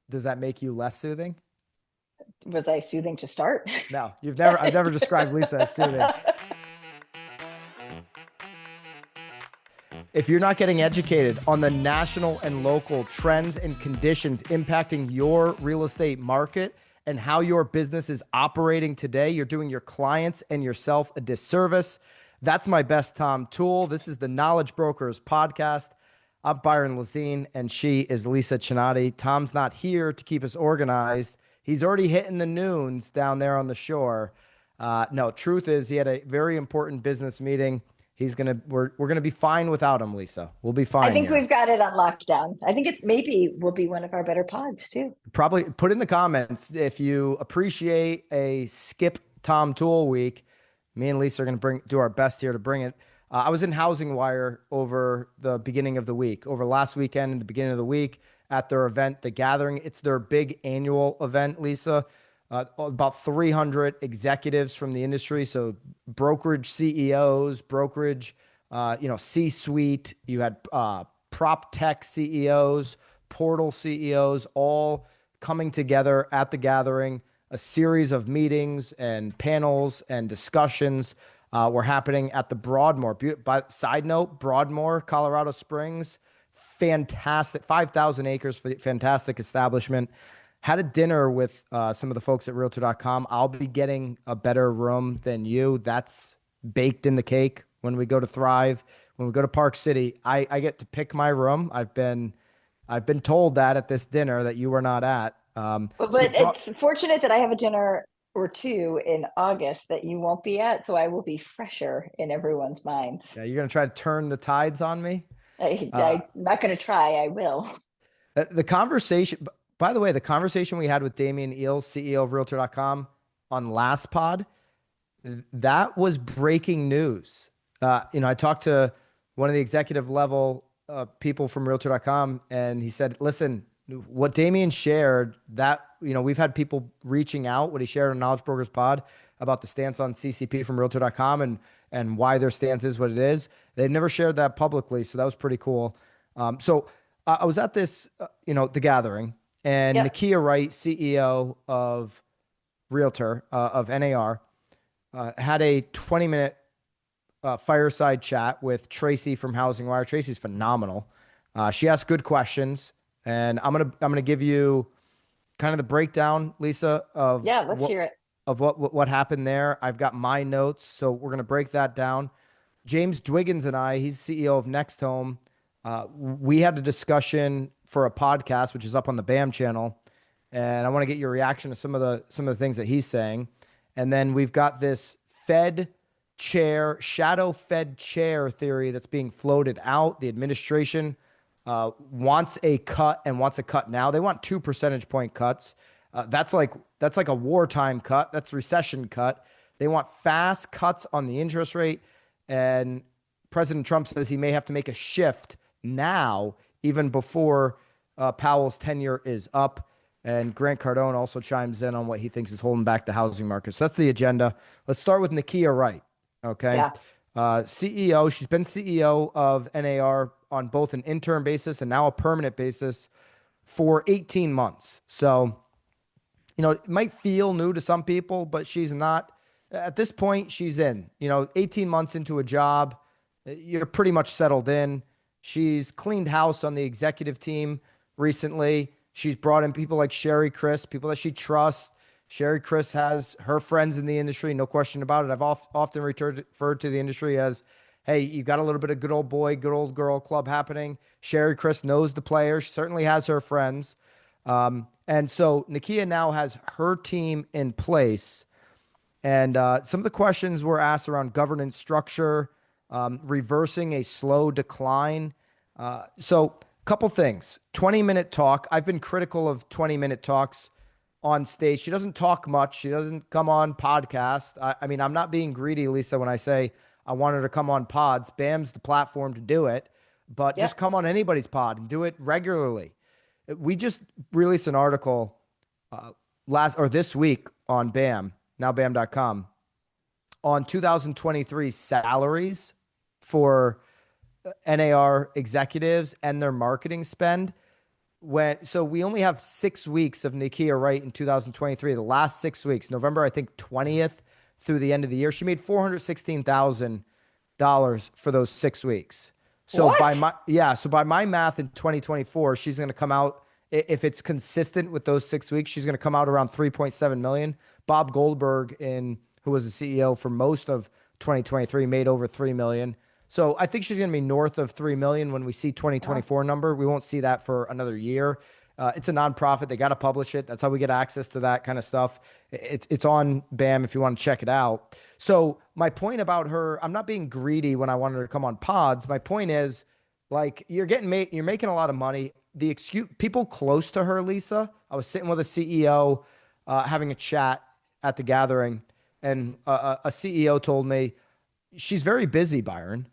Does that make you less soothing? Was I soothing to start? No, I've never described Lisa as soothing. If you're not getting educated on the national and local trends and conditions impacting your real estate market and how your business is operating today, you're doing your clients and yourself a disservice. That's my best Tom tool. This is the Knowledge Brokers podcast. I'm Byron Lazine, and she is Lisa Chinati. Tom's not here to keep us organized. He's already hitting the noons down there on the shore. No, truth is he had a very important business meeting. We're gonna be fine without him, Lisa. We'll be I fine think here. we've got it on lockdown. I think it's maybe will be one of our better pods too. Probably put in the comments if you appreciate a skip Tom Tool week. Me and Lisa are gonna do our best here to bring it. I was in Housing Wire over the beginning of the week, over last weekend and the beginning of the week at their event, The Gathering. It's their big annual event, Lisa. About 300 executives from the industry. So brokerage CEOs, brokerage, C-suite. You had prop tech CEOs, portal CEOs, all coming together at the gathering. A series of meetings and panels and discussions were happening at the Broadmoor. By side note, Broadmoor, Colorado Springs, fantastic, 5,000 acres, fantastic establishment. Had a dinner with some of the folks at Realtor.com. I'll be getting a better room than you. That's baked in the cake when we go to Thrive. When we go to Park City, I get to pick my room. I've been told that at this dinner that you were not at. But it's fortunate that I have a dinner or two in August that you won't be at, so I will be fresher in everyone's minds. Yeah, you're gonna try to turn the tides on me. I'm not going to try. I will. The conversation, by the way, the conversation we had with Damian Eales, CEO of Realtor.com, on last pod, that was breaking news. I talked to one of the executive level people from Realtor.com, and he said, listen, what Damian shared, that, we've had people reaching out, what he shared on Knowledge Brokers pod about the stance on CCP from Realtor.com and why their stance is what it is. They've never shared that publicly, so that was pretty cool. So I was at this, the gathering, and Yep. Nakia Wright, CEO of Realtor, of NAR, had a 20-minute fireside chat with Tracy from Housing Wire. Tracy's phenomenal. She asked good questions, and I'm gonna give you kind of the breakdown, Lisa, of Yeah, let's hear it. what happened there. I've got my notes, so we're gonna break that down. James Dwiggins and I, he's CEO of Next Home. We had a discussion for a podcast, which is up on the BAM channel, and I want to get your reaction to some of the things that he's saying. And then we've got this shadow Fed chair theory that's being floated out. The administration wants a cut and wants a cut now. They want 2 percentage point cuts. That's like a wartime cut. That's recession cut. They want fast cuts on the interest rate. And President Trump says he may have to make a shift now, even before Powell's tenure is up. And Grant Cardone also chimes in on what he thinks is holding back the housing market. So that's the agenda. Let's start with Nakia Wright. Okay. Yeah. CEO. She's been CEO of NAR on both an interim basis and now a permanent basis for 18 months. So, it might feel new to some people, but she's not. At this point, she's in. 18 months into a job, you're pretty much settled in. She's cleaned house on the executive team recently. She's brought in people like Sherry Chris, people that she trusts. Sherry Chris has her friends in the industry, no question about it. I've often referred to the industry as, hey, you got a little bit of good old boy, good old girl club happening. Sherry Chris knows the players, she certainly has her friends. And so Nakia now has her team in place. And some of the questions were asked around governance structure, reversing a slow decline. So couple things. 20-minute talk. I've been critical of 20-minute talks on stage. She doesn't talk much. She doesn't come on podcast. I mean, I'm not being greedy, Lisa, when I say I want her to come on pods. BAM's the platform to do it, but just Yep. come on anybody's pod and do it regularly. We just released an article this week on BAM, now BAM.com, on 2023 salaries for NAR executives and their marketing spend. So we only have 6 weeks of Nakia Wright in 2023. The last 6 weeks, November, I think 20th through the end of the year, she made $416,000 for those 6 weeks. So What? so by my math in 2024, she's going to come out, if it's consistent with those 6 weeks, she's going to come out around 3.7 million. Bob Goldberg, who was the CEO for most of 2023, made over 3 million. So I think she's going to be north of 3 million when we see Wow. 2024 number. We won't see that for another year. It's a nonprofit. They got to publish it. That's how we get access to that kind of stuff. It's on BAM if you want to check it out. So my point about her, I'm not being greedy when I wanted her to come on pods. My point is, like, you're making a lot of money. The excuse people close to her, Lisa. I was sitting with a CEO, having a chat at the gathering, and a CEO told me she's very busy, Byron.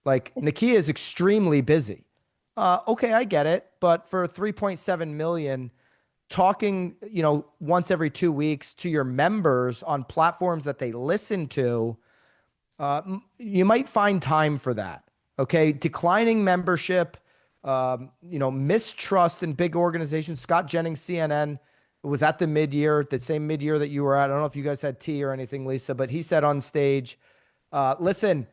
Like, Nakia is extremely busy. Okay, I get it, but for 3.7 million, talking, once every 2 weeks to your members on platforms that they listen to, you might find time for that. Okay, declining membership, mistrust in big organizations. Scott Jennings, CNN, was at the mid-year, the same mid-year that you were at. I don't know if you guys had tea or anything, Lisa, but he said on stage, listen,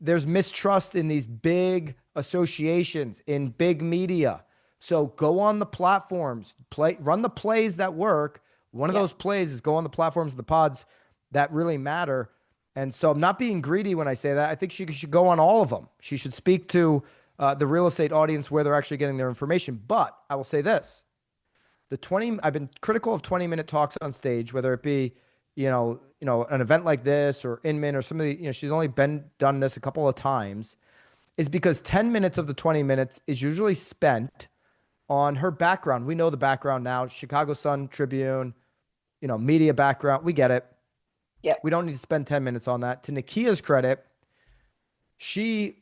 there's mistrust in these big associations, in big media. So go on the platforms, run the plays that work. One of Yep. those plays is go on the platforms of the pods that really matter. And so I'm not being greedy when I say that. I think she should go on all of them. She should speak to the real estate audience where they're actually getting their information. But I will say this: I've been critical of 20-minute talks on stage, whether it be, an event like this or Inman or some of the, she's only done this a couple of times, is because 10 minutes of the 20 minutes is usually spent on her background. We know the background now: Chicago Sun, Tribune, media background. We get it. Yep. We don't need to spend 10 minutes on that. To Nakia's credit, she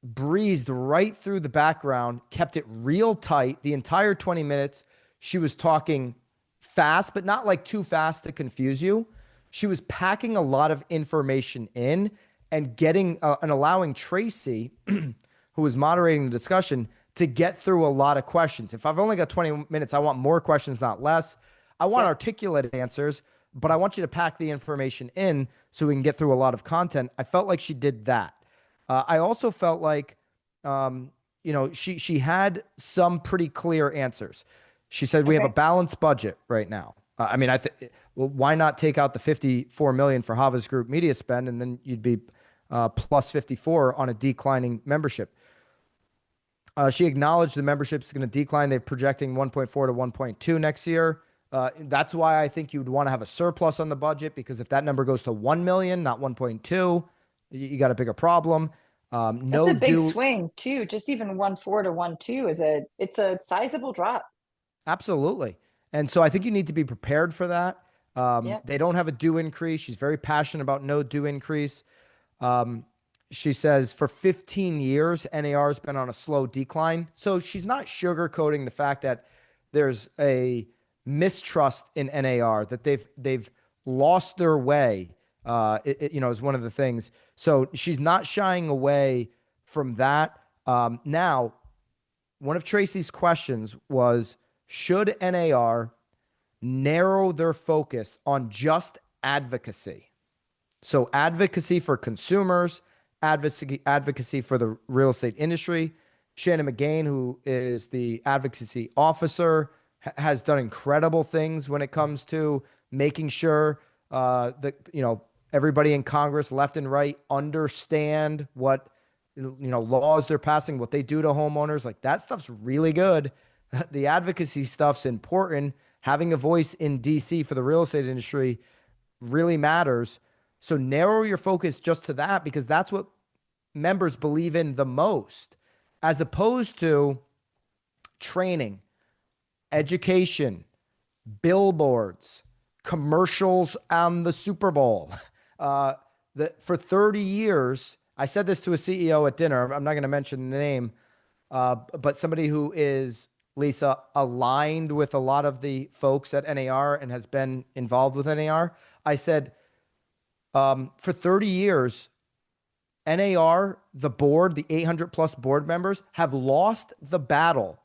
breezed right through the background, kept it real tight the entire 20 minutes. She was talking fast, but not like too fast to confuse you. She was packing a lot of information in and getting and allowing Tracy, who was moderating the discussion, to get through a lot of questions. If I've only got 20 minutes, I want more questions, not less. I want Yep. articulate answers, but I want you to pack the information in so we can get through a lot of content. I felt like she did that. I also felt like, she had some pretty clear answers. She said we have a Okay. balanced budget right now. I mean, well, why not take out the 54 million for Havas Group media spend, and then you'd be plus 54 on a declining membership. She acknowledged the membership is going to decline. They're projecting 1.4 to 1.2 next year. That's why I think you'd want to have a surplus on the budget, because if that number goes to 1 million, not 1.2, you got a bigger problem. That's No a big due. swing too. Just even 1.4 to 1.2 it's a sizable drop. Absolutely. And so I think you need to be prepared for that. Yep. They don't have a due increase. She's very passionate about no due increase. Um, she says for 15 years, NAR has been on a slow decline. So she's not sugarcoating the fact that there's a mistrust in NAR, that they've lost their way. Is one of the things. So she's not shying away from that. Now, one of Tracy's questions was, should NAR narrow their focus on just advocacy? So advocacy for consumers, advocacy for the real estate industry. Shannon McGain, who is the advocacy officer, has done incredible things when it comes to making sure that everybody in Congress, left and right, understand what laws they're passing, what they do to homeowners. Like, that stuff's really good. The advocacy stuff's important. Having a voice in DC for the real estate industry really matters. So narrow your focus just to that, because that's what members believe in the most, as opposed to training, education, billboards, commercials on the Super Bowl. For 30 years, I said this to a CEO at dinner. I'm not going to mention the name, but somebody who is, Lisa, aligned with a lot of the folks at NAR and has been involved with NAR. I said, for 30 years, NAR, the board, the 800 plus board members, have lost the battle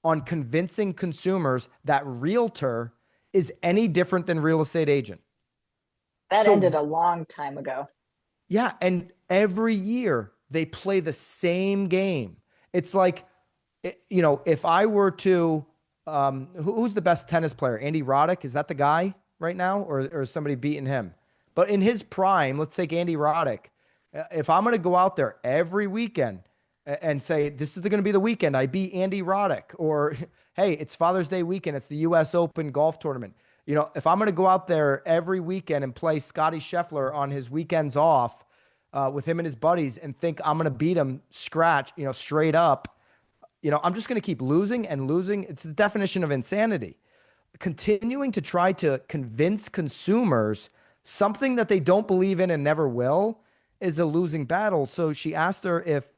on convincing consumers that realtor is any different than real estate agent. That ended So a long time ago. yeah, and every year they play the same game. It's like, if I were to, who's the best tennis player? Andy Roddick? Is that the guy right now, or is somebody beating him? But in his prime, let's take Andy Roddick. If I'm going to go out there every weekend and say, this is going to be the weekend I beat Andy Roddick, or hey, it's Father's Day weekend, it's the U.S. Open golf tournament. If I'm going to go out there every weekend and play Scotty Scheffler on his weekends off with him and his buddies and think I'm going to beat him straight up, I'm just going to keep losing and losing. It's the definition of insanity. Continuing to try to convince consumers something that they don't believe in and never will is a losing battle. So she asked her if,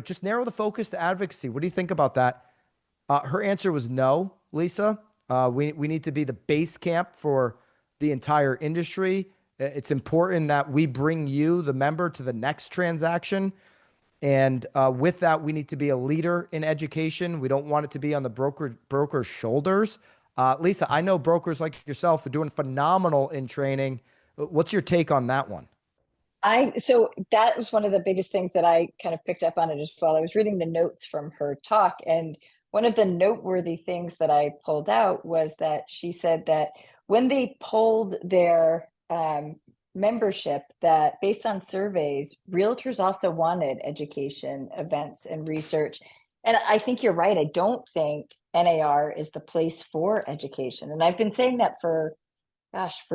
just narrow the focus to advocacy. What do you think about that? Her answer was no, Lisa. We need to be the base camp for the entire industry. It's important that we bring you, the member, to the next transaction. And with that, we need to be a leader in education. We don't want it to be on the broker's shoulders. Lisa, I know brokers like yourself are doing phenomenal in training. What's your take on that one? So that was one of the biggest things that I kind of picked up on it as well. I was reading the notes from her talk, and one of the noteworthy things that I pulled out was that she said that when they polled their membership, that based on surveys, realtors also wanted education, events, and research. And I think you're right. I don't think NAR is the place for education. And I've been saying that for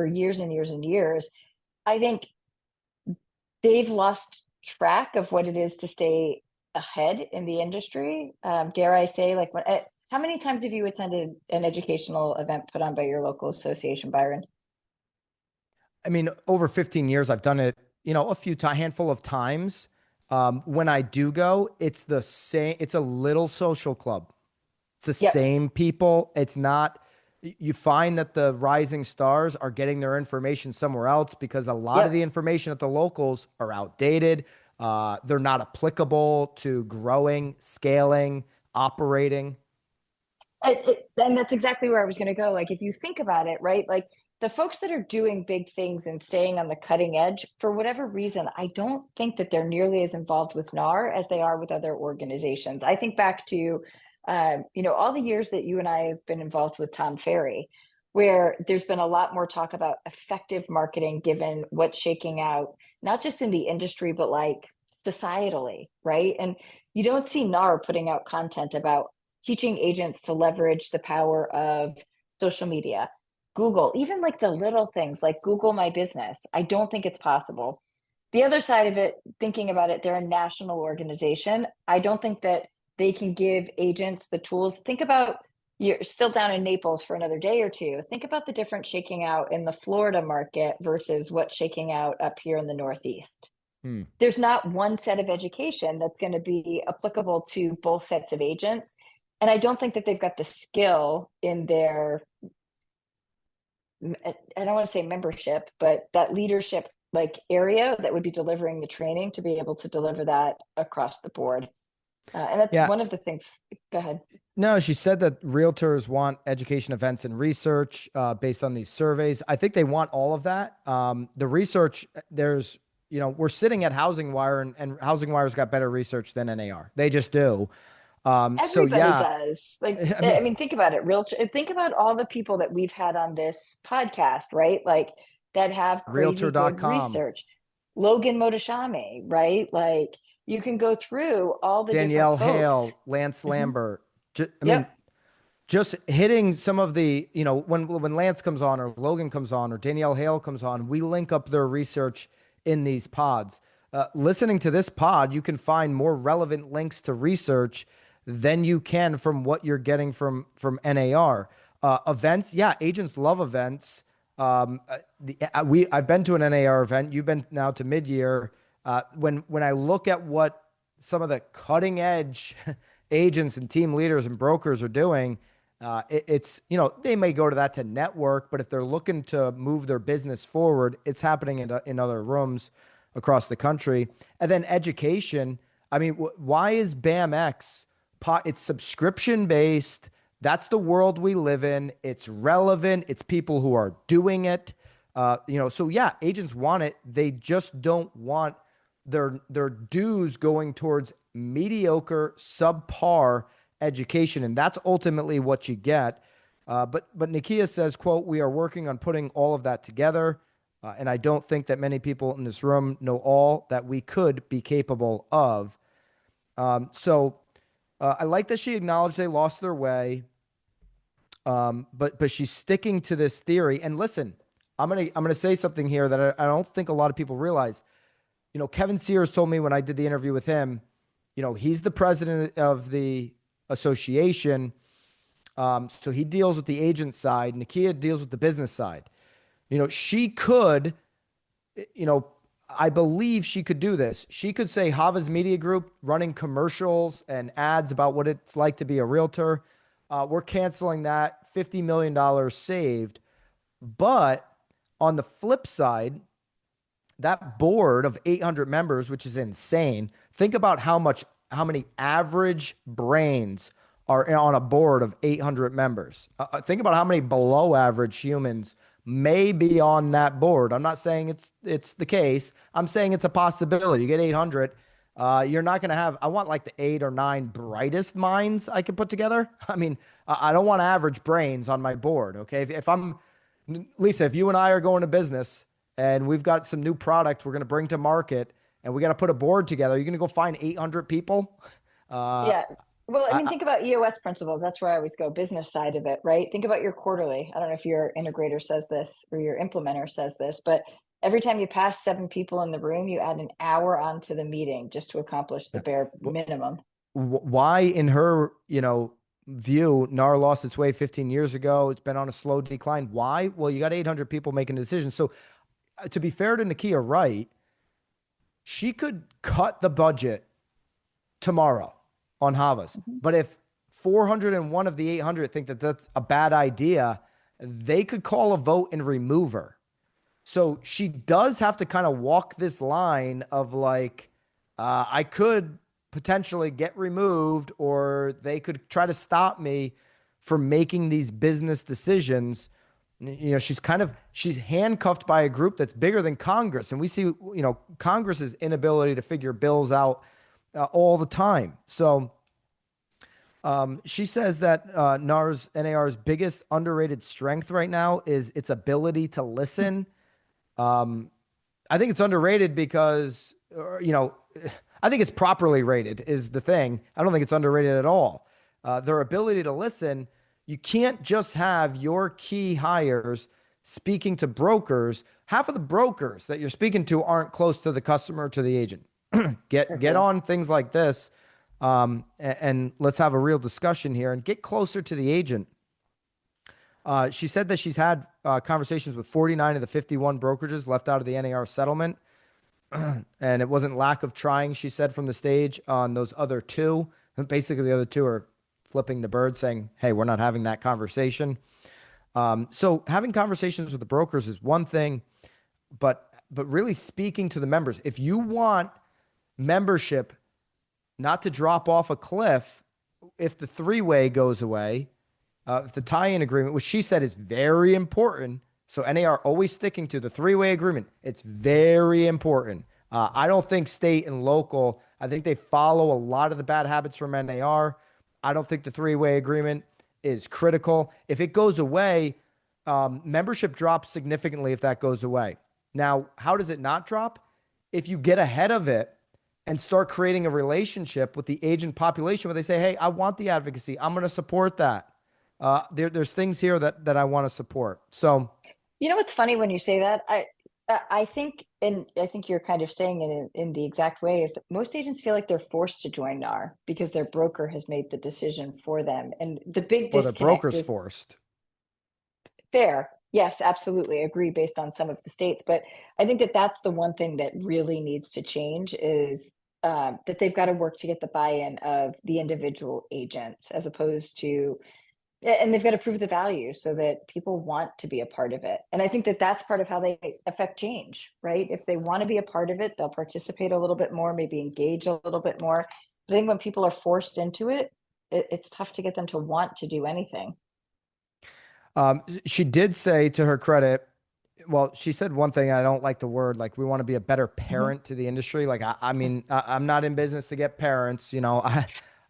years and years and years. I think they've lost track of what it is to stay ahead in the industry. Dare I say, how many times have you attended an educational event put on by your local association, Byron? I mean, over 15 years, I've done it, handful of times. When I do go, it's the same, it's a little social club. It's the Yep. same people. It's not, you find that the rising stars are getting their information somewhere else because a lot of the Yep. information at the locals are outdated. They're not applicable to growing, scaling, operating. And that's exactly where I was going to go. Like, if you think about it, right? Like, the folks that are doing big things and staying on the cutting edge, for whatever reason, I don't think that they're nearly as involved with NAR as they are with other organizations. I think back to, all the years that you and I have been involved with Tom Ferry, where there's been a lot more talk about effective marketing given what's shaking out, not just in the industry, but like societally, right? And you don't see NAR putting out content about teaching agents to leverage the power of social media, Google, even like the little things like Google My Business. I don't think it's possible. The other side of it, thinking about it, they're a national organization. I don't think that they can give agents the tools. Think about, you're still down in Naples for another day or two. Think about the difference shaking out in the Florida market versus what's shaking out up here in the Northeast. Hmm. There's not one set of education that's going to be applicable to both sets of agents. And I don't think that they've got the skill in their, I don't want to say membership, but that leadership like area that would be delivering the training to be able to deliver that across the board. And that's Yeah. one of the things. Go ahead. No, she said that realtors want education, events, and research based on these surveys. I think they want all of that. The research, we're sitting at Housing Wire, and Housing Wire's got better research than NAR. They just do. So Everybody yeah, does. Like, I I mean, mean, think about it. Think about all the people that we've had on this podcast, right? Like, that have crazy good realtor.com, research. Logan Motoshami, right? Like, you can go through all the different Danielle folks. Hale, Lance Mhm. Lambert. I mean, Yep. just hitting some of the, when Lance comes on or Logan comes on or Danielle Hale comes on, we link up their research in these pods. Listening to this pod, you can find more relevant links to research than you can from what you're getting from NAR. Events, yeah, agents love events. I've been to an NAR event. You've been now to mid-year. When I look at what some of the cutting edge agents and team leaders and brokers are doing, it's, they may go to that to network, but if they're looking to move their business forward, it's happening in other rooms across the country. And then education. I mean, why is BAMX It's subscription based. That's the world we live in. It's relevant. It's people who are doing it. So yeah, agents want it. They just don't want their dues going towards mediocre, subpar education, and that's ultimately what you get. But Nakia says, "quote We are working on putting all of that together, and I don't think that many people in this room know all that we could be capable of." I like that she acknowledged they lost their way, but she's sticking to this theory. And listen, I'm gonna say something here that I don't think a lot of people realize. Kevin Sears told me when I did the interview with him, he's the president of the association. So he deals with the agent side. Nakia deals with the business side. She could, you know, I believe she could do this. She could say Hava's Media Group running commercials and ads about what it's like to be a realtor. We're canceling that, $50 million saved. But on the flip side, that board of 800 members, which is insane. Think about how many average brains are on a board of 800 members. Think about how many below average humans may be on that board. I'm not saying it's the case. I'm saying it's a possibility. You get 800. You're not going to have, I want like the 8 or 9 brightest minds I can put together. I mean, I don't want average brains on my board. Okay. If I'm, Lisa, if you and I are going to business and we've got some new product we're going to bring to market and we got to put a board together, you're going to go find 800 people. Yeah. Well, I mean, I, think about EOS principles. That's where I always go, business side of it, right? Think about your quarterly. I don't know if your integrator says this or your implementer says this, but every time you pass 7 people in the room, you add an hour onto the meeting just to accomplish the bare minimum. why in her, view, NAR lost its way 15 years ago. It's been on a slow decline. Why? Well, you got 800 people making decisions. So to be fair to Nakia Wright, she could cut the budget tomorrow on Havas. Mhm. But if 401 of the 800 think that that's a bad idea, they could call a vote and remove her. So she does have to kind of walk this line of like, I could potentially get removed, or they could try to stop me from making these business decisions. She's handcuffed by a group that's bigger than Congress. And we see, Congress's inability to figure bills out all the time. So she says that NAR's biggest underrated strength right now is its ability to listen. I think it's underrated because, I think it's properly rated is the thing. I don't think it's underrated at all. Their ability to listen. You can't just have your key hires speaking to brokers. Half of the brokers that you're speaking to aren't close to the customer, to the agent. Get Mhm. on things like this, and let's have a real discussion here and get closer to the agent. She said that she's had conversations with 49 of the 51 brokerages left out of the NAR settlement. And it wasn't lack of trying, she said from the stage, on those other two. Basically, the other two are flipping the bird saying, hey, we're not having that conversation. So having conversations with the brokers is one thing, but really speaking to the members. If you want membership not to drop off a cliff, if the 3-way goes away, if the tie-in agreement, which she said is very important. So NAR always sticking to the 3-way agreement. It's very important. I don't think state and local, I think they follow a lot of the bad habits from NAR. I don't think the 3-way agreement is critical. If it goes away, membership drops significantly if that goes away. Now, how does it not drop? If you get ahead of it and start creating a relationship with the agent population where they say, hey, I want the advocacy. I'm going to support that. There's things here that I want to support. So, What's funny when you say that? I think, and I think you're kind of saying it in the exact way, is that most agents feel like they're forced to join NAR because their broker has made the decision for them. And the big or the disconnect broker's is forced. fair. Yes, absolutely. Agree based on some of the states. But I think that that's the one thing that really needs to change is that they've got to work to get the buy-in of the individual agents as opposed to, and they've got to prove the value so that people want to be a part of it. And I think that that's part of how they affect change, right? If they want to be a part of it, they'll participate a little bit more, maybe engage a little bit more. But I think when people are forced into it, it's tough to get them to want to do anything. She did say, to her credit, well, she said one thing. I don't like the word, like, we want to be a better Mhm. parent to the industry. Like, I mean, I'm not in business to get parents.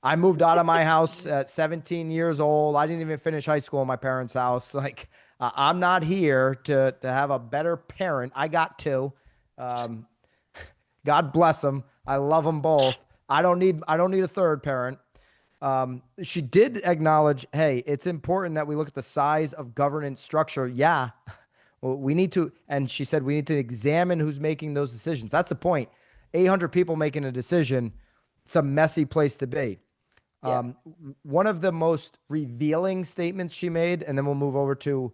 I moved out of my house at 17 years old. I didn't even finish high school in my parents' house. Like, I'm not here to have a better parent. I got two. Um, God bless them. I love them both. I don't need a third parent. She did acknowledge, hey, it's important that we look at the size of governance structure. Yeah, well, we need to, and she said we need to examine who's making those decisions. That's the point. 800 people making a decision. It's a messy place to be. Yeah. Um, One of the most revealing statements she made, and then we'll move over to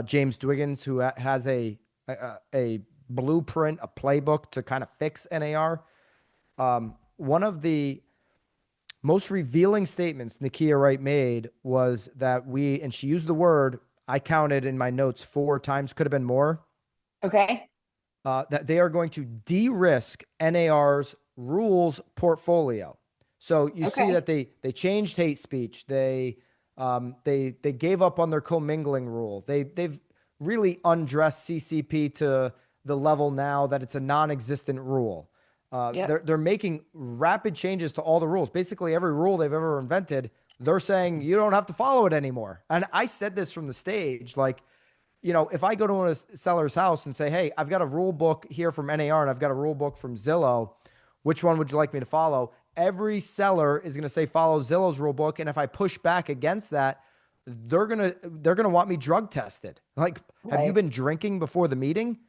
James Dwiggins, who has a blueprint, a playbook to kind of fix NAR. One of the most revealing statements Nakia Wright made was that and she used the word, I counted in my notes 4 times, could have been more, Okay. that they are going to de-risk NAR's rules portfolio. So you see Okay. that they changed hate speech. They gave up on their commingling rule. They've really undressed CCP to the level now that it's a non-existent rule. Yep. They're making rapid changes to all the rules. Basically, every rule they've ever invented, they're saying you don't have to follow it anymore. And I said this from the stage, like, if I go to a seller's house and say, hey, I've got a rule book here from NAR and I've got a rule book from Zillow, which one would you like me to follow? Every seller is going to say follow Zillow's rule book. And if I push back against that, they're gonna want me drug tested. Like, have you Right. been drinking before the meeting?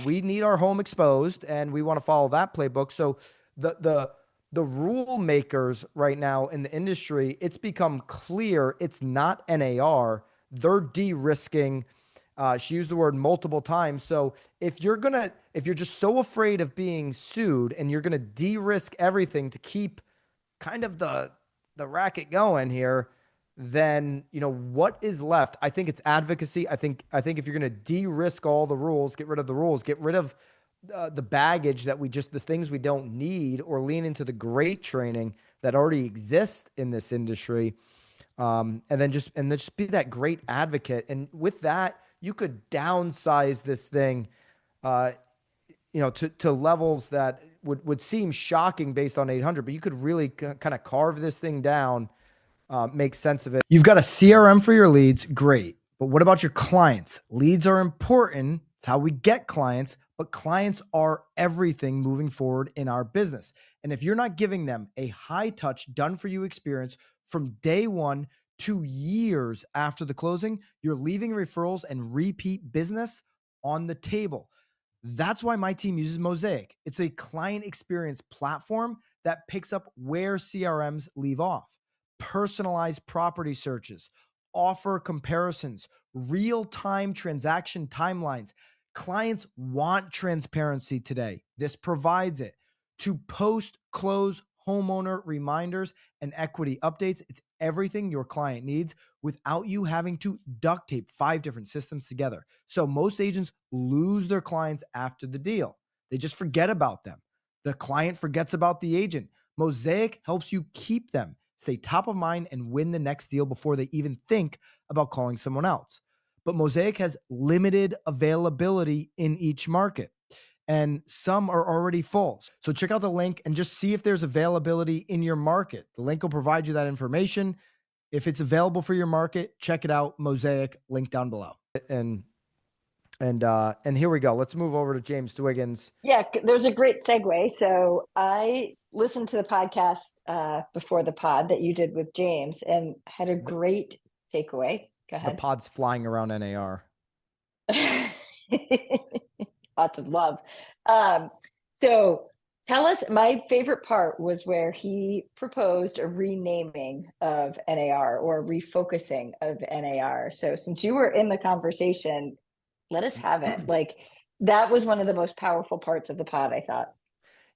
We need our home exposed, and we want to follow that playbook. So the rule makers right now in the industry, it's become clear it's not NAR. They're de-risking. She used the word multiple times. So if you're just so afraid of being sued and you're gonna de-risk everything to keep kind of the racket going here, then what is left? I think it's advocacy. I think if you're gonna de-risk all the rules, get rid of the rules, get rid of the baggage that the things we don't need, or lean into the great training that already exists in this industry, and then just be that great advocate. And with that, you could downsize this thing, uh, to levels that would seem shocking based on 800, but you could really kind of carve this thing down, make sense of it. You've got a CRM for your leads, great. But what about your clients? Leads are important. It's how we get clients, but clients are everything moving forward in our business. And if you're not giving them a high touch, done for you experience from day one to years after the closing, you're leaving referrals and repeat business on the table. That's why my team uses Mosaic. It's a client experience platform that picks up where CRMs leave off. Personalized property searches, offer comparisons, real time transaction timelines. Clients want transparency today. This provides it. To post close homeowner reminders and equity updates, it's everything your client needs without you having to duct tape 5 different systems together. So most agents lose their clients after the deal. They just forget about them. The client forgets about the agent. Mosaic helps you keep them, stay top of mind, and win the next deal before they even think about calling someone else. But Mosaic has limited availability in each market, and some are already full. So check out the link and just see if there's availability in your market. The link will provide you that information. If it's available for your market, check it out. Mosaic, link down below. And here we go. Let's move over to James Dwiggins. Yeah, there's a great segue. So I listened to the podcast before the pod that you did with James and had a The, great takeaway. Go the ahead. pod's flying around NAR. Lots of love. Um, so tell us, my favorite part was where he proposed a renaming of NAR or refocusing of NAR. So since you were in the conversation, let us have it. Like, that was one of the most powerful parts of the pod, I thought.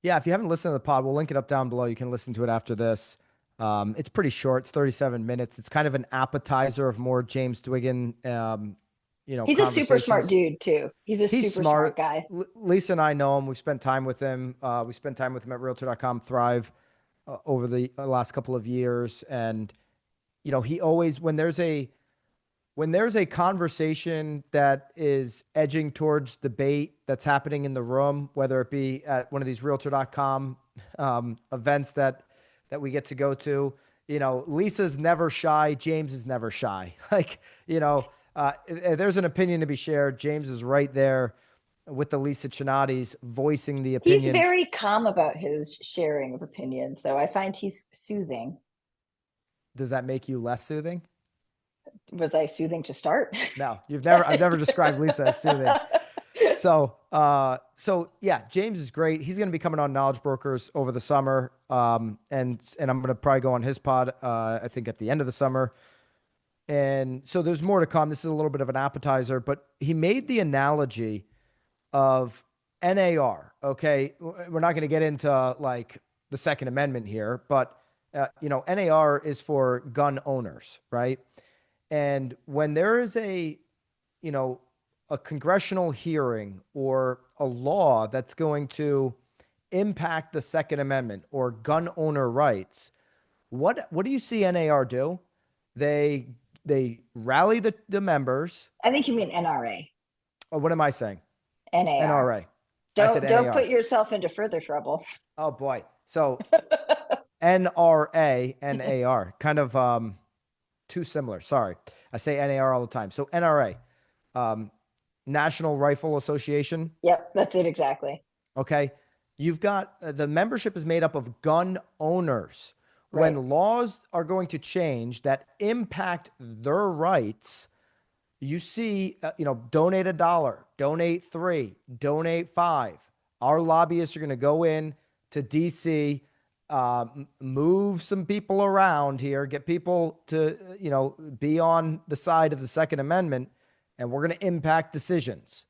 Yeah, if you haven't listened to the pod, we'll link it up down below. You can listen to it after this. It's pretty short. It's 37 minutes. It's kind of an appetizer of more James Dwiggin, He's a super smart conversations. dude too. He's a He's super smart smart. guy. Lisa and I know him. We've spent time with him. We spent time with him at realtor.com Thrive over the last couple of years. And he always, when there's a conversation that is edging towards debate that's happening in the room, whether it be at one of these realtor.com events that we get to go to, Lisa's never shy. James is never shy. Like, if there's an opinion to be shared, James is right there with the Lisa Chinattis voicing the He's opinion. very calm about his sharing of opinions, though. I find he's soothing. Does that make you less soothing? Was I soothing to start? No, I've never described Lisa as soothing. So yeah, James is great. He's going to be coming on Knowledge Brokers over the summer. And I'm going to probably go on his pod, I think at the end of the summer. And so there's more to come. This is a little bit of an appetizer, but he made the analogy of NAR. Okay. We're not going to get into like the Second Amendment here, but NAR is for gun owners, right? And when there is you know, a congressional hearing or a law that's going to impact the Second Amendment or gun owner rights, what do you see NAR do? They rally the members. I think you mean NRA, Oh, what am I saying? NAR. NRA. I said Don't put NAR. yourself into further trouble. Oh boy. So NRA, NAR, kind of too similar. Sorry. I say NAR all the time. So NRA, National Rifle Association. Yep, that's it exactly. Okay. You've got the membership is made up of gun owners. Right. When laws are going to change that impact their rights, you see, donate $1, donate 3, donate 5. Our lobbyists are going to go in to DC, move some people around here, get people to, be on the side of the Second Amendment, and we're going to impact decisions.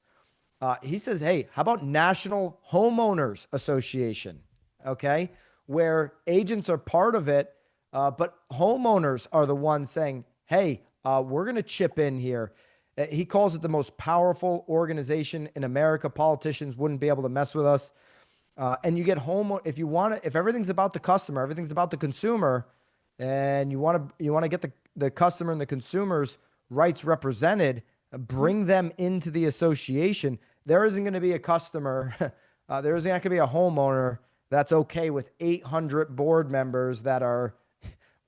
He says, hey, how about National Homeowners Association? Okay. Where agents are part of it, but homeowners are the ones saying, hey, we're going to chip in here. He calls it the most powerful organization in America. Politicians wouldn't be able to mess with us. And you get home if everything's about the customer, everything's about the consumer, and you want to get the customer and the consumer's rights represented, bring them into the association. There isn't going to be a customer. There isn't going to be a homeowner that's okay with 800 board members that are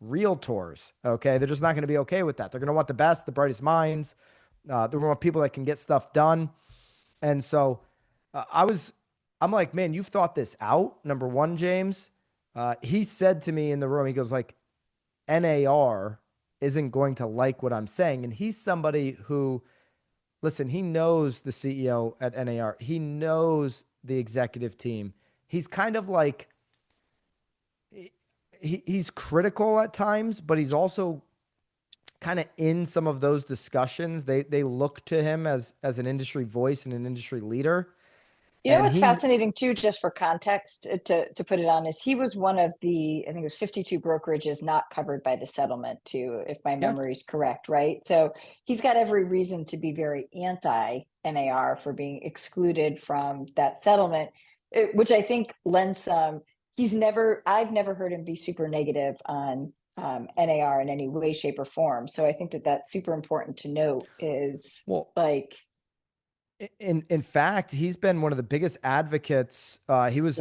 realtors. Okay. They're just not going to be okay with that. They're going to want the best, the brightest minds. They're going to want people that can get stuff done. And so I'm like, man, you've thought this out. Number one, James, he said to me in the room, he goes like, NAR isn't going to like what I'm saying. And he's somebody who, listen, he knows the CEO at NAR. He knows the executive team. He's kind of like, he's critical at times, but he's also kind of in some of those discussions. They look to him as an industry voice and an industry leader. You know what's fascinating too, just for context, to put it on, is he was one of the, I think it was 52 brokerages not covered by the settlement too, if my memory is correct, right? So he's got every reason to be very anti-NAR for being excluded from that settlement, which I think lends some, I've never heard him be super negative on NAR in any way, shape, or form. So I think that that's super important to note is in fact, he's been one of the biggest advocates. He was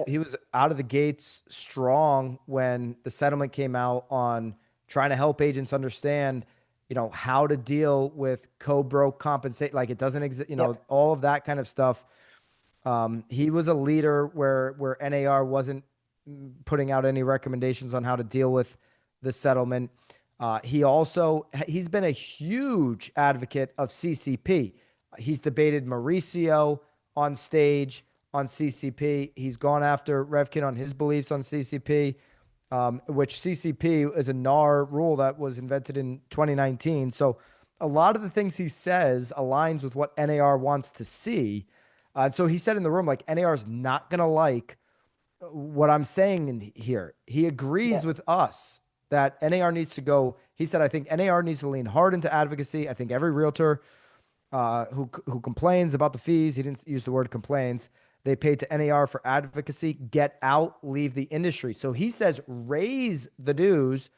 out of the gates strong when the settlement came out on trying to help agents understand, how to deal with co-broke compensate. Like it doesn't exist, all of that kind of stuff. He was a leader where NAR wasn't putting out any recommendations on how to deal with the settlement. He's been a huge advocate of CCP. He's debated Mauricio on stage on CCP. He's gone after Revkin on his beliefs on CCP, which CCP is a NAR rule that was invented in 2019. So a lot of the things he says aligns with what NAR wants to see. And so he said in the room, like, NAR is not going to like what I'm saying in here. He agrees with us that NAR needs to go. He said, I think NAR needs to lean hard into advocacy. I think every realtor who complains about the fees, he didn't use the word complains, they pay to NAR for advocacy, get out, leave the industry. So he says, raise the dues,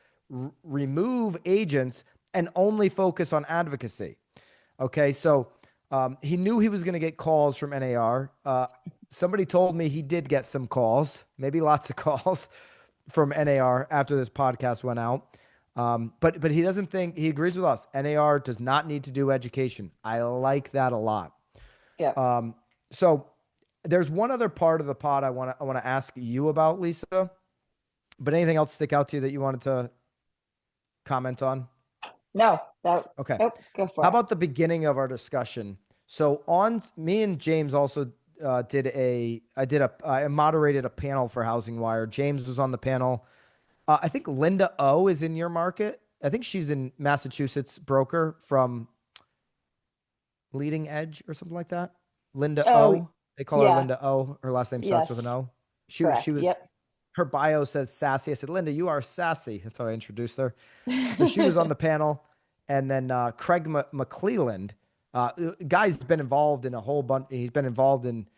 remove agents and only focus on advocacy. Okay, so he knew he was going to get calls from NAR. Somebody told me he did get some calls, maybe lots of calls from NAR after this podcast went out. But he doesn't think, he agrees with us. NAR does not need to do education. I like that a lot. Yeah. So there's one other part of the pod I want to ask you about, Lisa. But anything else stick out to you that you wanted to comment on? No, that, Okay. nope, go for How it. about the beginning of our discussion? So on me and James also I moderated a panel for Housing Wire. James was on the panel. I think Linda O is in your market. I think she's in Massachusetts, broker from Leading Edge or something like that. Linda Oh, O. They call her yeah, Linda O. Her last name starts with an yes, O. She correct. was Yep. her bio says sassy. I said, Linda, you are sassy. That's how I introduced her. So she was on the panel, and then Craig McClelland, guy's been involved in a whole bunch. He's been involved in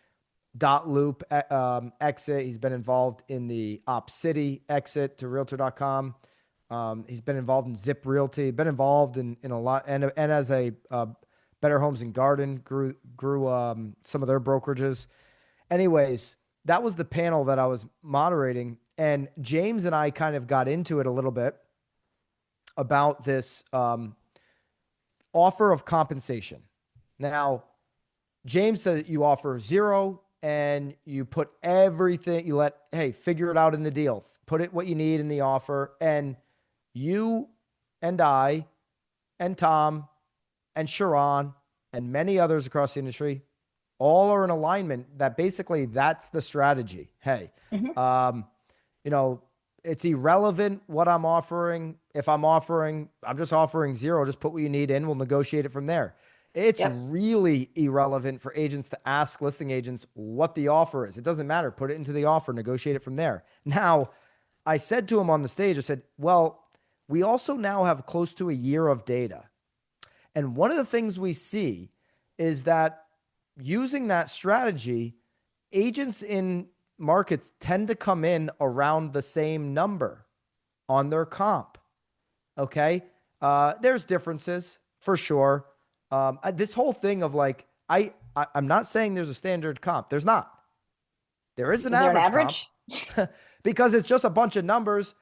Dot Loop exit. He's been involved in the Op City exit to Realtor.com. He's been involved in Zip Realty. Been involved in a lot, and as a Better Homes and Garden grew some of their brokerages. Anyways, that was the panel that I was moderating, and James and I kind of got into it a little bit about this offer of compensation. Now, James said you offer zero and you put everything, hey, figure it out in the deal. Put it what you need in the offer. And you and I and Tom and Sharon and many others across the industry all are in alignment that basically that's the strategy. Hey, Mhm. um, you know, it's irrelevant what I'm offering. If I'm just offering zero, just put what you need in. We'll negotiate it from there. It's Yep. really irrelevant for agents to ask listing agents what the offer is. It doesn't matter. Put it into the offer, negotiate it from there. Now, I said to him on the stage, I said, well, we also now have close to a year of data. And one of the things we see is that using that strategy, agents in markets tend to come in around the same number on their comp. Okay. There's differences for sure. This whole thing of like, I'm not saying there's a standard comp. There's not. There is an Is there an average comp average? because it's just a bunch of numbers.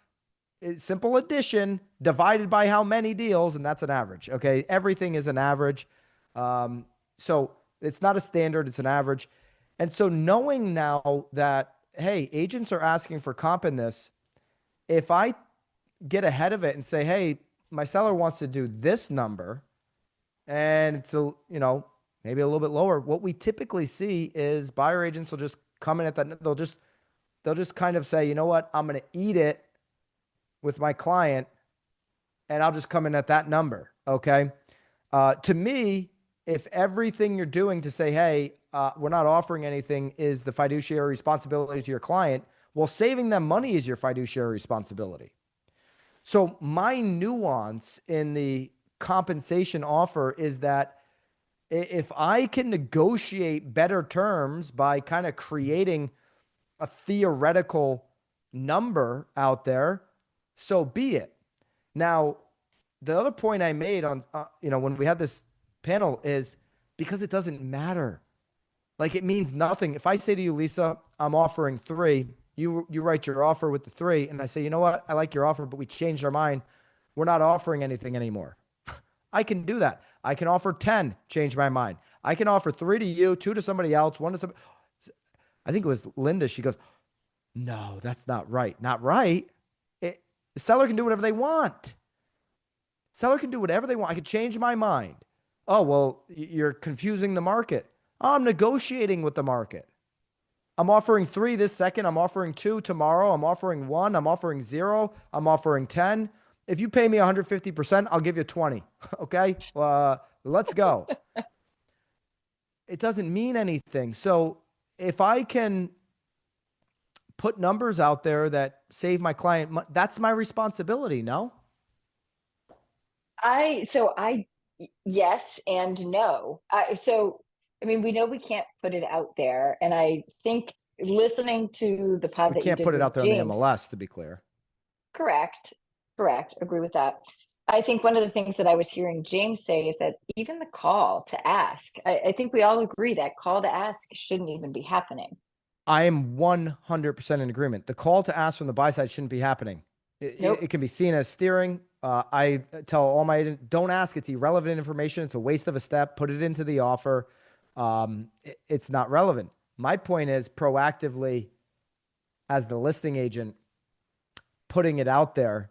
It's simple addition divided by how many deals, and that's an average. Okay. Everything is an average. So it's not a standard, it's an average. And so knowing now that, hey, agents are asking for comp in this, if I get ahead of it and say, hey, my seller wants to do this number and it's maybe a little bit lower, what we typically see is buyer agents will just come in at that. They'll just kind of say, you know what, I'm going to eat it with my client and I'll just come in at that number. Okay. To me, if everything you're doing to say, hey, we're not offering anything is the fiduciary responsibility to your client, well, saving them money is your fiduciary responsibility. So my nuance in the compensation offer is that if I can negotiate better terms by kind of creating a theoretical number out there, so be it. Now, the other point I made on, when we had this panel is because it doesn't matter. Like it means nothing. If I say to you, Lisa, I'm offering three, you write your offer with the three, and I say, you know what? I like your offer, but we changed our mind. We're not offering anything anymore. I can do that. I can offer 10, change my mind. I can offer three to you, two to somebody else, one to somebody. I think it was Linda. She goes, no, that's not right. Not right. The seller can do whatever they want. Seller can do whatever they want. I could change my mind. Oh, well, you're confusing the market. Oh, I'm negotiating with the market. I'm offering three this second. I'm offering two tomorrow. I'm offering one. I'm offering zero. I'm offering 10. If you pay me 150%, I'll give you 20. Okay. Let's go. It doesn't mean anything. So if I can put numbers out there that save my client, that's my responsibility. No? I yes and no. I mean, we know we can't put it out there, and I think listening to the pod We that you can't did put it with out there on the James, MLS, to be clear. correct. Correct. Agree with that. I think one of the things that I was hearing James say is that even the call to ask, I think we all agree that call to ask shouldn't even be happening. I am 100% in agreement. The call to ask from the buy side shouldn't be happening. It Nope. can be seen as steering. I tell all my agents, don't ask. It's irrelevant information. It's a waste of a step. Put it into the offer. It's not relevant. My point is proactively, as the listing agent, putting it out there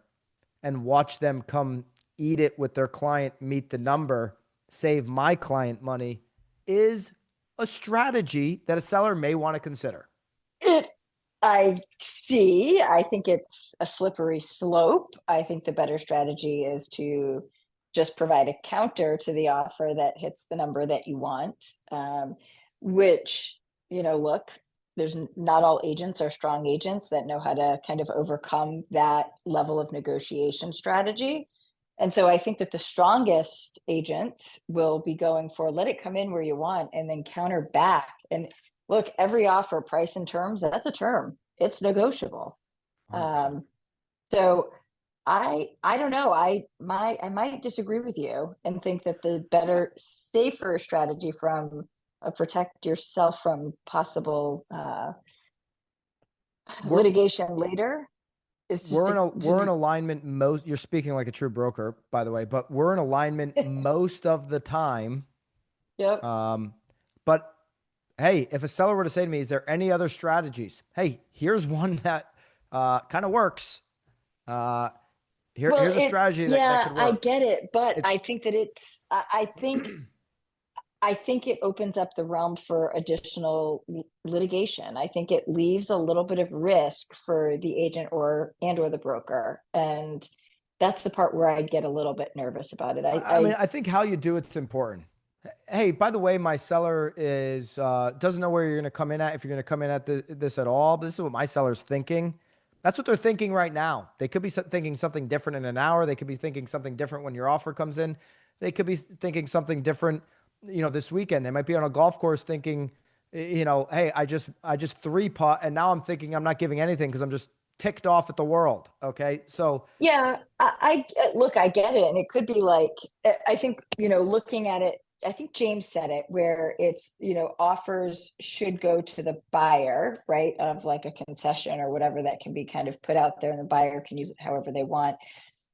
and watch them come eat it with their client, meet the number, save my client money is a strategy that a seller may want to consider. It, I see. I think it's a slippery slope. I think the better strategy is to just provide a counter to the offer that hits the number that you want, which, look, not all agents are strong agents that know how to kind of overcome that level of negotiation strategy. And so I think that the strongest agents will be going for let it come in where you want and then counter back. And look, every offer, price and terms, that's a term. It's negotiable. 100%. Um, so I don't know. I might disagree with you and think that the Yeah. better, safer strategy from protect yourself from possible We're litigation later is just we're in alignment most. You're speaking like a true broker, by the way, but we're in alignment most of the time. yep. Um, but hey, if a seller were to say to me, "Is there any other strategies?" Hey, here's one that kind of works. Uh, Well, here's a strategy that yeah, could I work. get it, but It I think that I think it opens up the realm for additional litigation. I think it leaves a little bit of risk for the agent or the broker, and that's the part where I'd get a little bit nervous about it. I mean, I think how you do it's important. Hey, by the way, my seller is doesn't know where you're going to come in at if you're going to come in at this at all. But this is what my seller's thinking. That's what they're thinking right now. They could be thinking something different in an hour. They could be thinking something different when your offer comes in. They could be thinking something different, this weekend. They might be on a golf course thinking, hey, I just three putt, and now I'm thinking I'm not giving anything because I'm just ticked off at the world. Okay, so Yeah, look, I get it. And it could be like, I think, looking at it, I think James said it where it's, offers should go to the buyer, right? Of like a concession or whatever that can be kind of put out there and the buyer can use it however they want.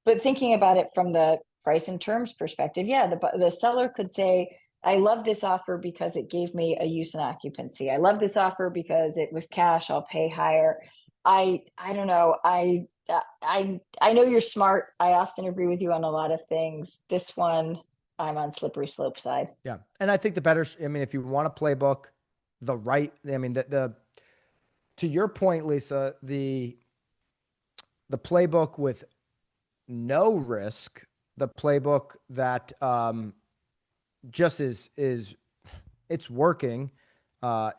But thinking about it from the price and terms perspective, yeah, the seller could say, I love this offer because it gave me a use and occupancy. I love this offer because it was cash, I'll pay higher. I don't know. I know you're smart. I often agree with you on a lot of things. This one, I'm on slippery slope side. yeah, and I think the better. I mean, if you want a playbook, the right. I mean, the to your point, Lisa, the playbook with no risk, the playbook that just is it's working.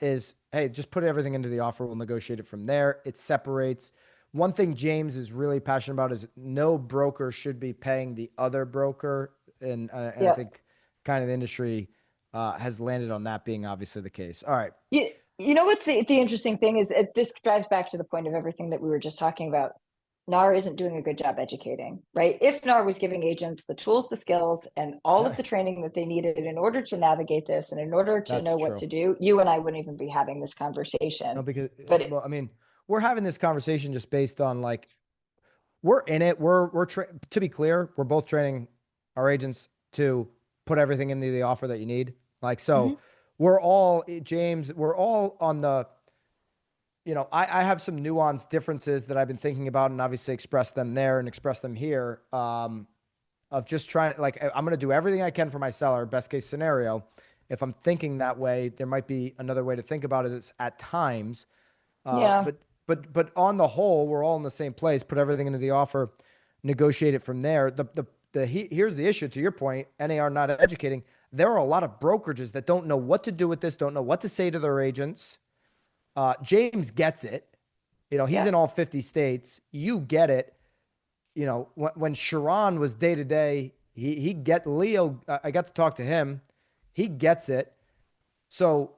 Is hey, just put everything into the offer. We'll negotiate it from there. It separates. One thing James is really passionate about is no broker should be paying the other broker, and I Yeah. think kind of the industry has landed on that being obviously the case. All right. You know what's the interesting thing is this drives back to the point of everything that we were just talking about. NAR isn't doing a good job educating, right? If NAR was giving agents the tools, the skills, and all of the training that they needed in order to navigate this and in order to That's know what true. to do, you and I wouldn't even be having this No, conversation. because But well, I mean, we're having this conversation just based on like we're in it. We're to be clear, we're both training our agents to put everything into the offer that you need. Like so, Mhm. we're all James. We're all on the. I have some nuanced differences that I've been thinking about, and obviously express them there and express them here. Of just trying, like, I'm going to do everything I can for my seller, best case scenario. If I'm thinking that way, there might be another way to think about it at times. Uh, Yeah. but but on the whole, we're all in the same place. Put everything into the offer, negotiate it from there. Here's the issue. To your point, NAR not educating. There are a lot of brokerages that don't know what to do with this, don't know what to say to their agents. James gets it. He's Yeah. in all 50 states. You get it. When Sharon was day to day, he get Leo. I got to talk to him. He gets it. So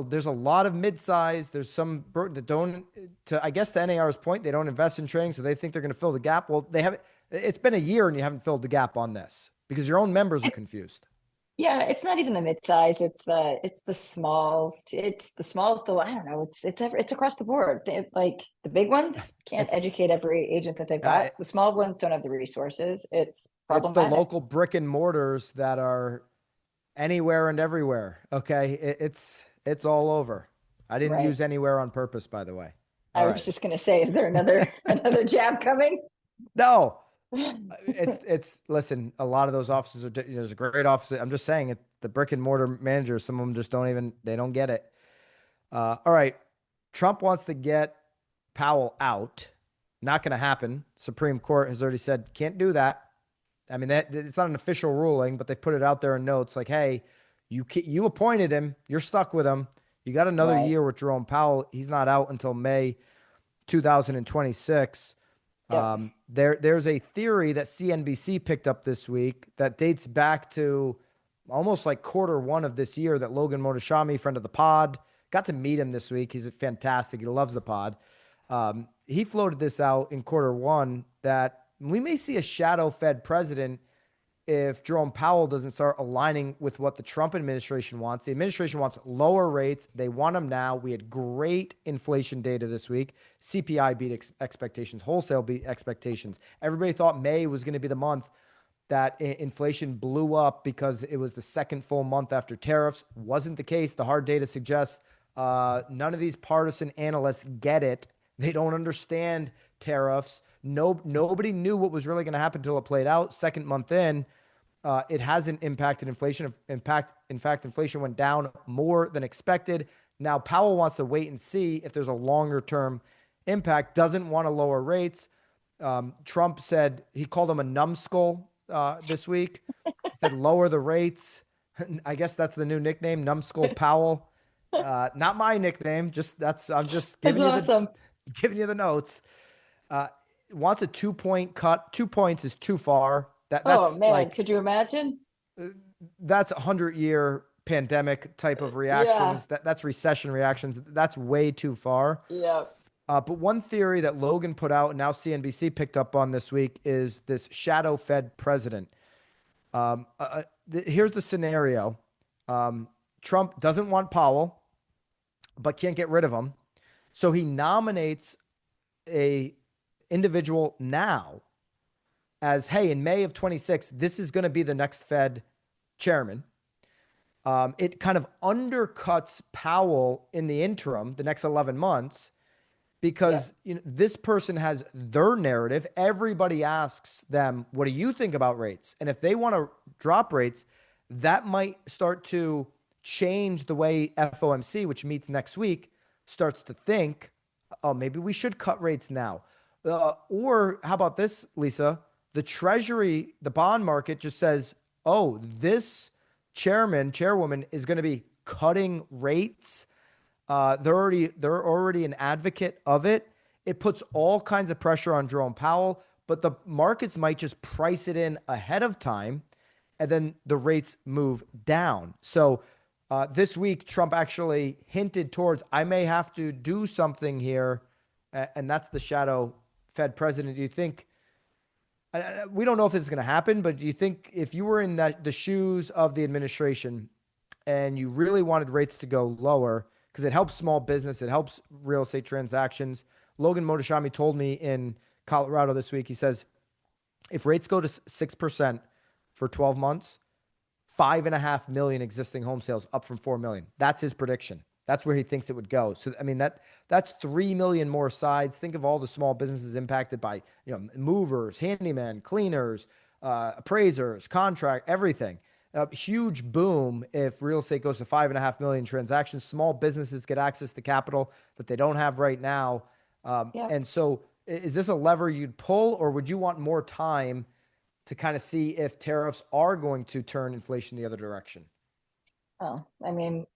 there's a lot of mid-size. There's some that don't, to I guess to NAR's point, they don't invest in training, so they think they're going to fill the gap. Well, they haven't. It's been a year and you haven't filled the gap on this because your own members are confused. Yeah, it's not even the mid-size, it's the smalls. It's the smalls, though. I don't know. It's across the board. Like the big ones can't It's educate every agent that they've uh, got. The small ones don't have the resources. It's it's the problematic. local brick and mortars that are anywhere and everywhere. Okay, it's all over. I didn't Right. use anywhere on purpose, by the way. All I was right. just gonna say, is there another another jab coming? No, it's listen, a lot of those offices are there's a great office. I'm just saying it, the brick and mortar managers, some of them just don't even they don't get it. All right. Trump wants to get Powell out. Not going to happen. Supreme Court has already said can't do that. I mean, that it's not an official ruling, but they put it out there in notes like, hey, you appointed him. You're stuck with him. You got another Right. year with Jerome Powell. He's not out until May 2026. Yep. There's a theory that CNBC picked up this week that dates back to almost like quarter 1 of this year that Logan Motoshami, friend of the pod, got to meet him this week. He's fantastic. He loves the pod. He floated this out in quarter 1 that we may see a shadow Fed president if Jerome Powell doesn't start aligning with what the Trump administration wants. The administration wants lower rates. They want them now. We had great inflation data this week. CPI beat expectations, wholesale beat expectations. Everybody thought May was going to be the month that inflation blew up because it was the second full month after tariffs. Wasn't the case. The hard data suggests none of these partisan analysts get it. They don't understand tariffs. Nobody knew what was really going to happen until it played out. Second month in, it hasn't impacted inflation. In fact, inflation went down more than expected. Now Powell wants to wait and see if there's a longer term impact. Doesn't want to lower rates. Trump said he called him a numbskull this week. He said lower the rates. I guess that's the new nickname, numbskull Powell. Not my nickname. I'm just That's awesome. giving you the notes. Wants a 2 point cut. 2 points is too far. Oh That's man, like could you imagine? that's 100-year pandemic type of Yeah. reactions. That's recession reactions. That's way too far. Yeah. But one theory that Logan put out and now CNBC picked up on this week is this shadow Fed president. Here's the scenario. Trump doesn't want Powell, but can't get rid of him. So he nominates a individual now as, hey, in May of 26, this is going to be the next Fed chairman. It kind of undercuts Powell in the interim, the next 11 months, because this person has their narrative. Everybody asks them, what do you think about rates? And if they want to drop rates, that might start to change the way FOMC, which meets next week, starts to think, oh, maybe we should cut rates now. Or how about this, Lisa? The Treasury, the bond market just says, oh, this chairwoman is going to be cutting rates. They're already an advocate of it. It puts all kinds of pressure on Jerome Powell, but the markets might just price it in ahead of time, and then the rates move down. So this week, Trump actually hinted towards, I may have to do something here, and that's the shadow Fed president. Do you think? We don't know if this is going to happen, but do you think if you were in the shoes of the administration and you really wanted rates to go lower, because it helps small business, it helps real estate transactions. Logan Motoshami told me in Colorado this week, he says, if rates go to 6% for 12 months, 5.5 million existing home sales, up from 4 million. That's his prediction. That's where he thinks it would go. So, I mean, that's 3 million more sides. Think of all the small businesses impacted by, movers, handymen, cleaners, appraisers, contract, everything. A huge boom if real estate goes to 5.5 million transactions. Small businesses get access to capital that they don't have right now. Yeah. And so is this a lever you'd pull, or would you want more time to kind of see if tariffs are going to turn inflation the other direction? Oh, I mean,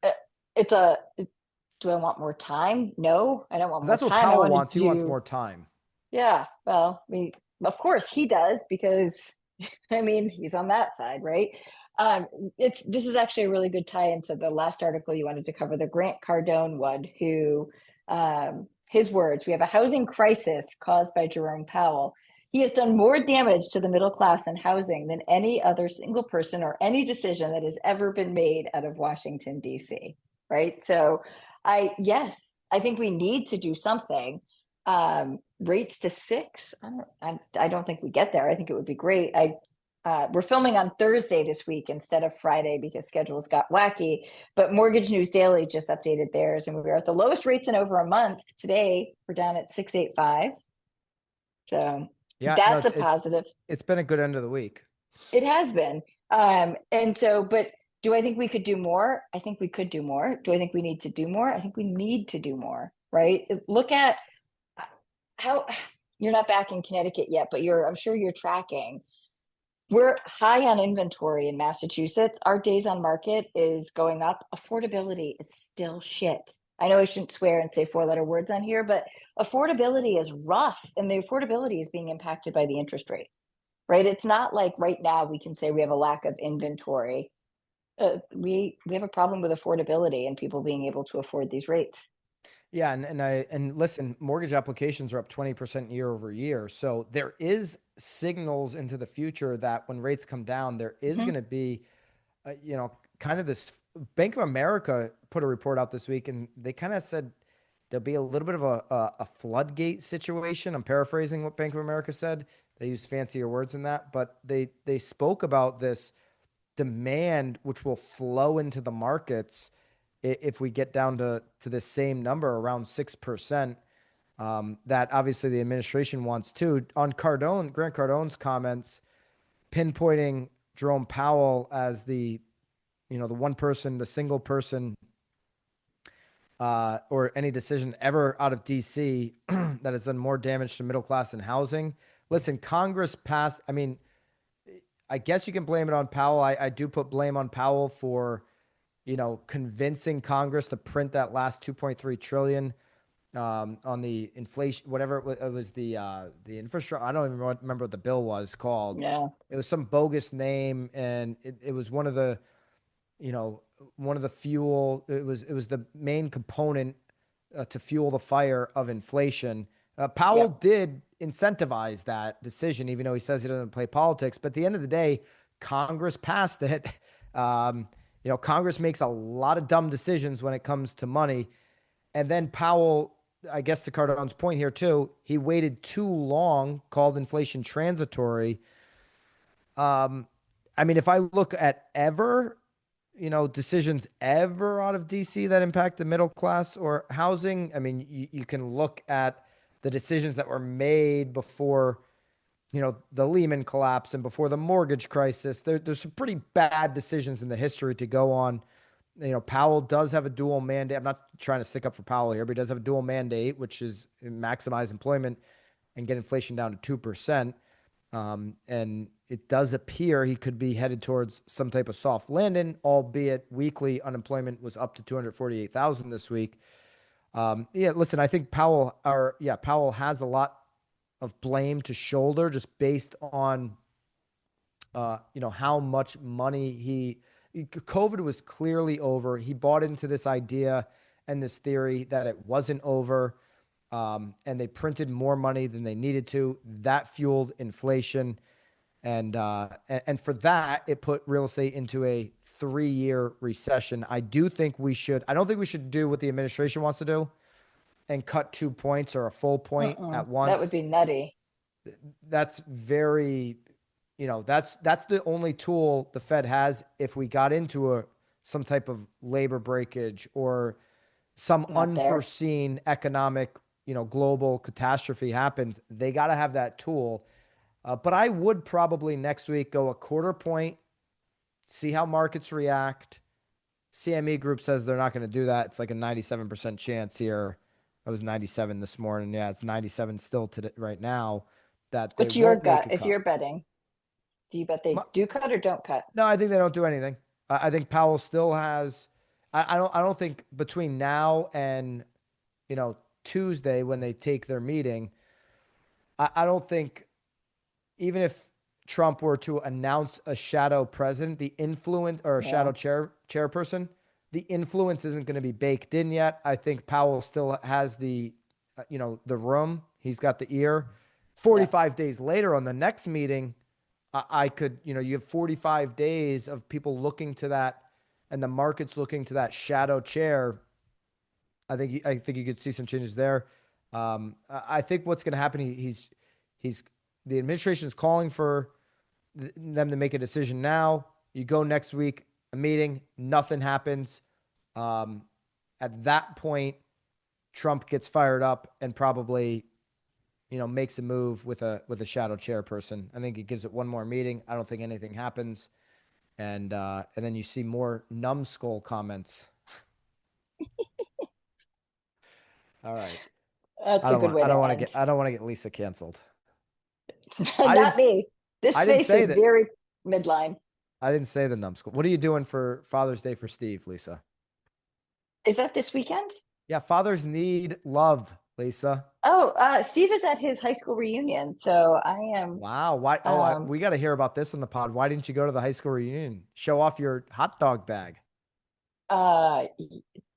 do I want more time? No, I don't want Because more that's what time. I Powell want to wants. He wants do, more time. yeah, well, of course he does because I mean, he's on that side, right? Um, this is actually a really good tie into the last article you wanted to cover, the Grant Cardone one, who his words, we have a housing crisis caused by Jerome Powell. He has done more damage to the middle class and housing than any other single person or any decision that has ever been made out of Washington, D.C. Right. So yes, I think we need to do something. Rates to 6. I don't think we get there. I think it would be great. We're filming on Thursday this week instead of Friday because schedules got wacky. But Mortgage News Daily just updated theirs, and we were at the lowest rates in over a month. Today, we're down at 6.85. So Yeah, no, that's a positive. it's been a good end of the week. It has been. And so, but do I think we could do more? I think we could do more. Do I think we need to do more? I think we need to do more, right? Look at how you're not back in Connecticut yet, but I'm sure you're tracking. We're high on inventory in Massachusetts. Our days on market is going up. Affordability is still shit. I know I shouldn't swear and say 4-letter words on here, but affordability is rough, and the affordability is being impacted by the interest rates, right? It's not like right now we can say we have a lack of inventory. We have a problem with affordability and people being able to afford these rates. Yeah, and listen, mortgage applications are up 20% year over year. So there is signals into the future that when rates come down, there is Mhm. going to be, kind of this. Bank of America put a report out this week, and they kind of said there'll be a little bit of a floodgate situation. I'm paraphrasing what Bank of America said. They used fancier words than that, but they spoke about this demand which will flow into the markets if we get down to the same number around 6%. That obviously the administration wants too. On Grant Cardone's comments, pinpointing Jerome Powell as the one person, the single person, or any decision ever out of DC that has done more damage to middle class and housing. Listen, Congress passed. I mean, I guess you can blame it on Powell. I do put blame on Powell for, convincing Congress to print that last 2.3 trillion on the inflation, whatever it was, the infrastructure. I don't even remember what the bill was called. Yeah. It was some bogus name, and it was one of the fuel. It was the main component to fuel the fire of inflation. Powell Yep. did incentivize that decision, even though he says he doesn't play politics. But at the end of the day, Congress passed it. Congress makes a lot of dumb decisions when it comes to money. And then Powell, I guess to Cardone's point here too, he waited too long, called inflation transitory. I mean, if I look at decisions ever out of DC that impact the middle class or housing, I mean, you can look at the decisions that were made before, the Lehman collapse and before the mortgage crisis. There's some pretty bad decisions in the history to go on. Powell does have a dual mandate. I'm not trying to stick up for Powell here, but he does have a dual mandate, which is maximize employment and get inflation down to 2%. And it does appear he could be headed towards some type of soft landing, albeit weekly unemployment was up to 248,000 this week. Yeah, listen, I think Powell has a lot of blame to shoulder just based on, how much money COVID was clearly over. He bought into this idea and this theory that it wasn't over. And they printed more money than they needed to. That fueled inflation. And for that, it put real estate into a 3-year recession. I don't think we should do what the administration wants to do and cut 2 points or a full point at That would once. be nutty. That's very, that's the only tool the Fed has if we got into some type of labor breakage or some Not there. unforeseen economic, global catastrophe happens. They got to have that tool. But I would probably next week go a quarter point, see how markets react. CME Group says they're not going to do that. It's like a 97% chance here. It was 97 this morning. Yeah, it's 97 still today, right now, that they What's your won't make gut? a If cut. you're betting, do you bet they do cut or don't cut? No, I think they don't do anything. I think Powell still has. I don't think between now and Tuesday when they take their meeting, I don't think even if Trump were to announce a shadow president, the influence or a shadow chairperson, the influence isn't going to be baked in yet. I think Powell still has the, the room. He's got the ear. 45 days later on the next meeting, I could, you have 45 days of people looking to that and the market's looking to that shadow chair. I think you could see some changes there. I think what's going to happen, the administration is calling for them to make a decision now. You go next week, a meeting, nothing happens. At that point, Trump gets fired up and probably, makes a move with a shadow chairperson. I think he gives it one more meeting. I don't think anything happens, and then you see more numbskull comments. All right, That's a good way to end. I don't want to get Lisa canceled. Not me. This space is very midline. I didn't say the numbskull. What are you doing for Father's Day for Steve, Lisa? Is that this weekend? Yeah, fathers need love, Lisa. Oh, Steve is at his high school reunion, so I am. Wow. Why? We got to hear about this on the pod. Why didn't you go to the high school reunion? Show off your hot dog bag.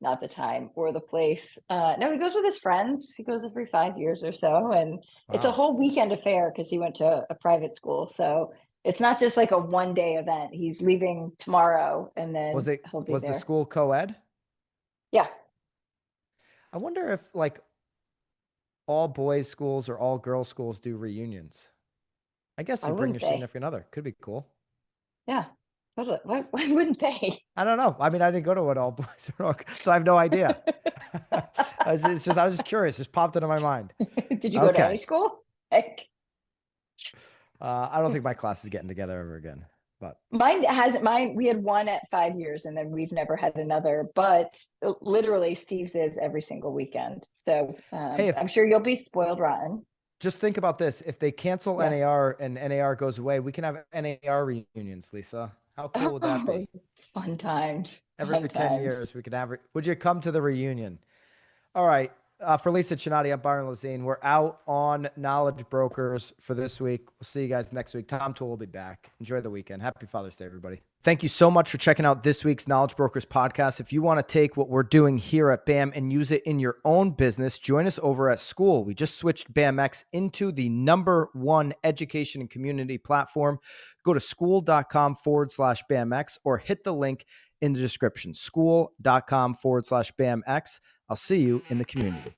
Not the time or the place. No, he goes with his friends. He goes every 5 years or so, and it's a whole weekend affair because he went to a private school. So it's not just like a one-day event. He's leaving tomorrow, and then he'll be there. Was the school co-ed? Yeah. I wonder if all boys schools or all girls schools do reunions. I guess you bring your significant other. Could be cool. Yeah. Totally. Why wouldn't they? I don't know. I mean, I didn't go to an all boys, so I have no idea. I was just curious. Just popped into my mind. Did you go to any school? I don't think my class is getting together ever again. But mine. We had one at 5 years, and then we've never had another. But literally, Steve's is every single weekend. So hey, I'm sure you'll be spoiled rotten. Just think about this: if they cancel NAR and NAR goes away, we can have NAR reunions, Lisa. How cool would that be? Fun times. Every 10 years, we could have. Would you come to the reunion? All right. For Lisa Chinati, I'm Byron Lazine. We're out on Knowledge Brokers for this week. We'll see you guys next week. Tom Toole will be back. Enjoy the weekend. Happy Father's Day, everybody. Thank you so much for checking out this week's Knowledge Brokers podcast. If you want to take what we're doing here at BAM and use it in your own business, join us over at School. We just switched BAMX into the #1 education and community platform. Go to school.com/BAMX or hit the link in the description, school.com/BAMX. I'll see you in the community.